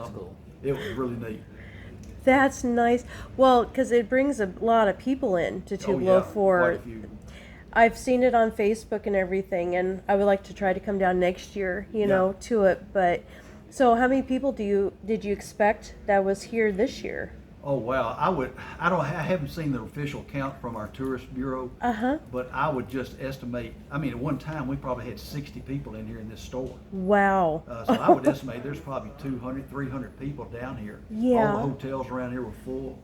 School. It was really neat. That's nice. Well, because it brings a lot of people in to Oh Tupelo yeah, quite for. a few. I've seen it on Facebook and everything, and I would like to try to come down next year, Yeah. to it. But so, how many people did you expect that was here this year? Oh wow, I haven't seen the official count from our tourist bureau, Uh huh. but I would just estimate. I mean, at one time we probably had 60 people in here in this store. Wow. So I would estimate there's probably 200, 300 people down here. Yeah. All the hotels around here were full.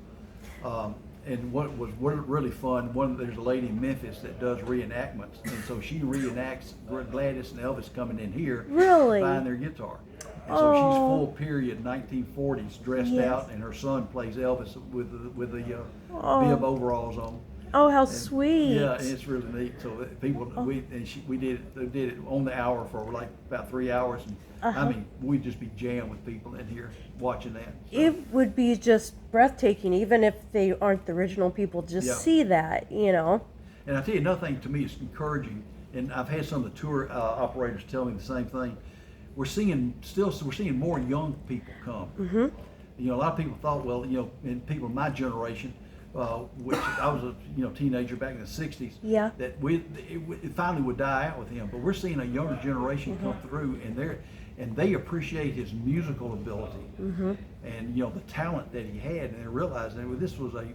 And what was really fun, there's a lady in Memphis that does reenactments, and so she reenacts Gladys and Elvis coming in here, Really? buying their guitar. And so she's Oh. full period 1940s, dressed Yes. out, and her son plays Elvis with the Oh. bib overalls on. Oh, how And, sweet. Yeah, and it's really neat. So people, Oh. we did it on the hour for like about 3 hours, and Uh-huh. I mean, we'd just be jammed with people in here watching that. So, It would be just breathtaking, even if they aren't the original people. Just Yeah. see that. and I tell you another thing to me is encouraging, and I've had some of the tour operators tell me the same thing. We're seeing more young people come. Mm-hmm. A lot of people thought, well, and people in my generation, which I was a teenager back in the '60s, Yeah. that it finally would die out with him. But we're seeing a younger generation come through, and they appreciate his musical ability and the talent that he had, and they realize that this was a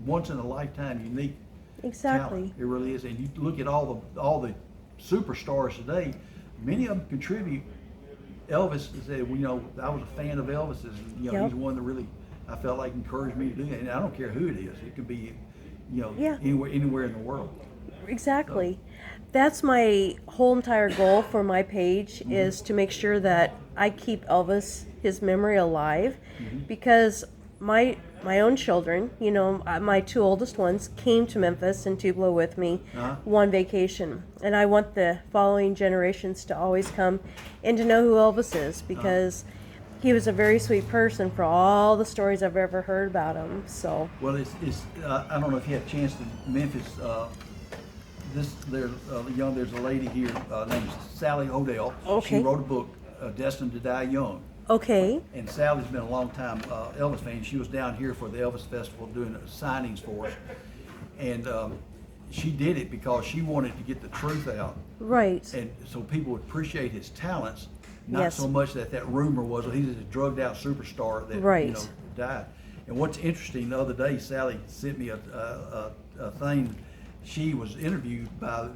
once in a lifetime unique Exactly. talent. It really is. And you look at all the superstars today, many of them contribute. Elvis said, I was a fan of Elvis's. Yep. He's one that really I felt like encouraged me to do it. And I don't care who it is. It could be, Yeah. anywhere in the world. Exactly. That's my whole entire goal for my page is to make sure that I keep Elvis, his memory alive, because my own children, my two oldest ones came to Memphis and Tupelo with me Uh-huh. one vacation, and I want the following generations to always come and to know who Elvis is because he was a very sweet person for all the stories I've ever heard about him. So Well, I don't know if you had a chance to Memphis. There's a lady here named Sally Odell. Okay. She wrote a book, Destined to Die Young. okay, And Sally's been a long time Elvis fan. She was down here for the Elvis Festival doing signings for us. And she did it because she wanted to get the truth out. right, And so people would appreciate his talents, not Yes. so much that rumor was he's a drugged out superstar that Right. died. And what's interesting, the other day, Sally sent me a thing. She was interviewed by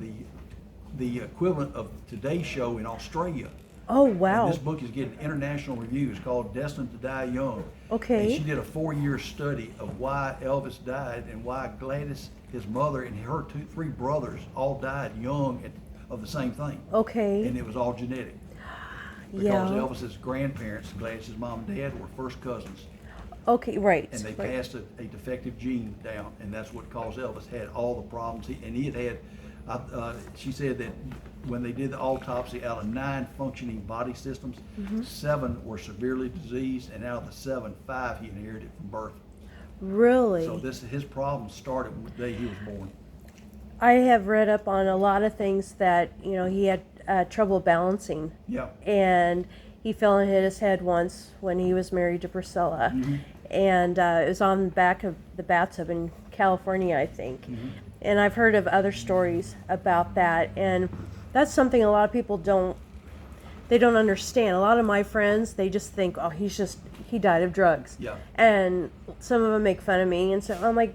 the equivalent of Today's Show in Australia. oh And wow, this book is getting international reviews, called Destined to Die Young. Okay. And she did a 4-year study of why Elvis died and why Gladys, his mother, and her three brothers all died young of the same thing. okay, And it was all genetic. Because yeah, Elvis's grandparents, Gladys's mom and dad, were first cousins. okay, right, And they right. passed a defective gene down, and that's what caused Elvis had all the problems. He had she said that when they did the autopsy, out of 9 functioning body systems, 7 were severely diseased, and out of the 7, 5 he inherited from birth. Really? So his problem started the day he was born. I have read up on a lot of things that, he had trouble balancing, Yeah. and he fell and hit his head once when he was married to Priscilla. And it was on the back of the bathtub in California, I think. And I've heard of other stories about that, and that's something a lot of people don't understand. A lot of my friends, they just think, oh, he died of drugs. Yeah. And some of them make fun of me, and so I'm like,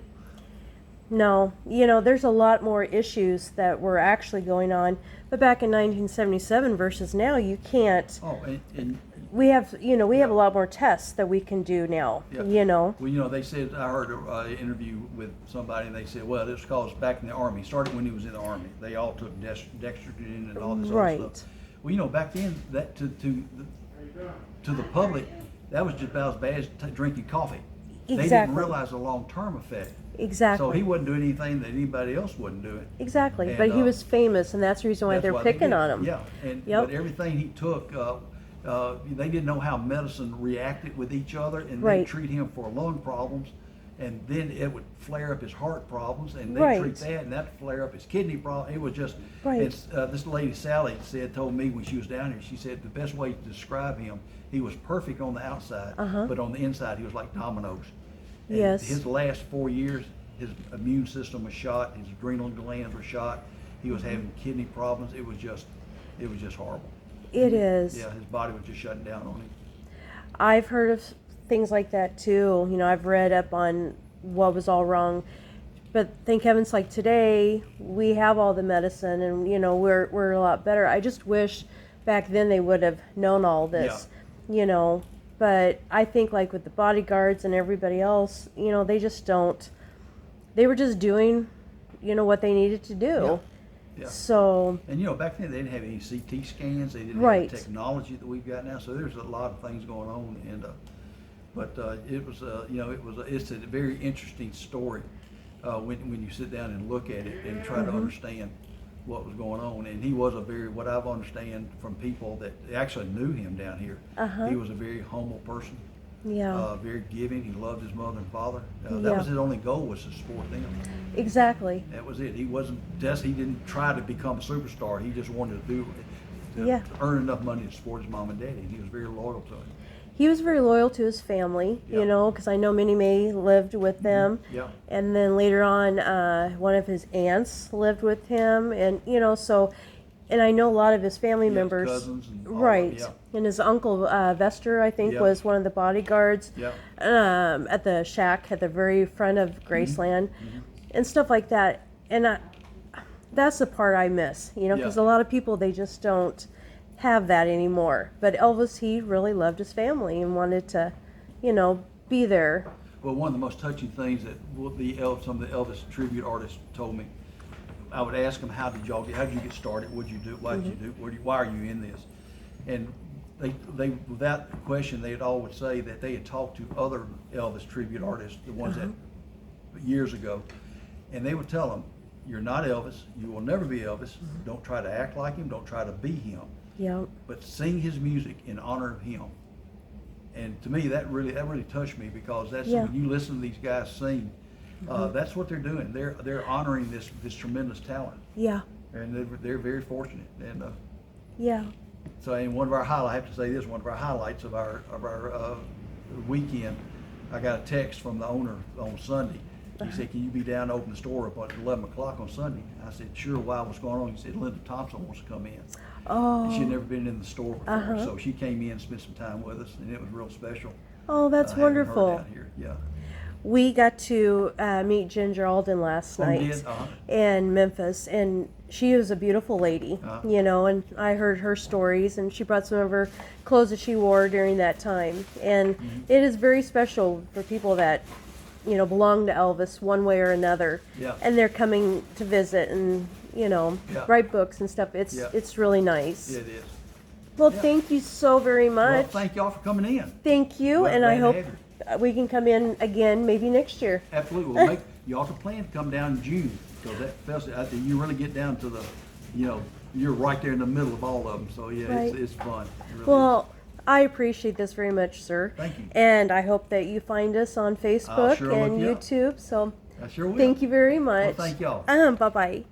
no, there's a lot more issues that were actually going on. But back in 1977 versus now, you can't. Oh, and We have a lot more tests that we can do now. yeah. Well, they said, I heard an interview with somebody, and they said, well, it's because back in the Army, it started when he was in the Army. They all took dextrogen and all this Right. other stuff. Well, back then, that to the public, that was just about as bad as drinking coffee. They didn't Exactly. realize the long-term effect. Exactly. So he wasn't doing anything that anybody else wasn't doing. Exactly. And, but he was famous, and that's the reason why That's they're why they picking did. on him. Yeah, and Yep. but everything he took, they didn't know how medicine reacted with each other, and they Right. treat him for lung problems, And then it would flare up his heart problems, and they Right. treat that, and that flare up his kidney problem. It was just, Right. this lady Sally told me when she was down here, she said the best way to describe him, he was perfect on the outside, but on the inside he was like dominoes. And Yes. his last 4 years, his immune system was shot, his adrenal glands were shot, he was having kidney problems. It was just horrible. It is. Yeah, his body was just shutting down on him. I've heard of things like that too. You know, I've read up on what was all wrong. But thank heavens, like today, we have all the medicine and, you know, we're a lot better. I just wish back then they would have known all this, you know. But I think like with the bodyguards and everybody else, you know, they just don't, they were just doing, you know, what they needed to do. Yeah. So, And you know, back then they didn't have any CT scans. They didn't Right. have the technology that we've got now. So there's a lot of things going on. And it was, you know, it's a very interesting story when you sit down and look at it and try to understand what was going on. And he was what I've understand from people that actually knew him down here. He was a very humble person. yeah, Very giving. He loved his mother and father. That Yeah. was his only goal, was to support them. exactly. That was it. He didn't try to become a superstar. He just wanted to Yeah. earn enough money to support his mom and daddy. And he was very loyal to it. He was very loyal to his family, Yeah. you know, because I know Minnie Mae lived with them. Yeah. And then later on, one of his aunts lived with him. And, you know, so, and I know a lot of his family Yeah, his members. cousins and all of Right. them, And his uncle, Vester, I think, Yeah. was one of the bodyguards Yeah. at the shack at the very front of Graceland and stuff like that. And that's the part I miss, you know, because Yeah. a lot of people, they just don't have that anymore. But Elvis, he really loved his family and wanted to, you know, be there. Well, one of the most touching things that some of the Elvis tribute artists told me, I would ask them, how did you get started? What'd you do? Why did you do? Why are you in this? And they without question, they'd always say that they had talked to other Elvis tribute artists, the ones that years ago, and they would tell them, "You're not Elvis. You will never be Elvis. Don't try to act like him. Don't try to be him. Yeah. But sing his music in honor of him." And to me, that really touched me, because that's Yeah. when you listen to these guys sing, that's what they're doing. They're honoring this tremendous talent, Yeah. and they're very fortunate. And Yeah. so, in one of our highlights, I have to say this, one of our highlights of our weekend, I got a text from the owner on Sunday. He said, "Can you be down to open the store up at 11 o'clock on Sunday?" I said, "Sure, why? What's going on?" He said, "Linda Thompson wants to come in." Oh. She had never been in the store before, so she came in and spent some time with us, and it was real special. Oh, that's having her wonderful. down here. Yeah. We got to meet Ginger Alden last Oh, night you did? in Memphis, and she was a beautiful lady, you know, and I heard her stories, and she brought some of her clothes that she wore during that time. And it is very special for people that, you know, belong to Elvis one way or another. Yeah. And they're coming to visit and, you know, Yeah. write books and stuff. It's really nice. It is. Well, Yeah. thank you so very Well, much. thank y'all for coming in. Thank you, Glad- and I glad hope to have we can come in again maybe next year. Absolutely. We'll you ought to plan to come down in June, because that festival, you really get down to the, you know, you're right there in the middle of all of them. So yeah, Right. it's fun. It really Well, I appreciate this very much, sir. Thank you. And I hope that you find us on Facebook sure and look you up. YouTube. So is. I sure will. thank you very much. thank y'all. Bye-bye.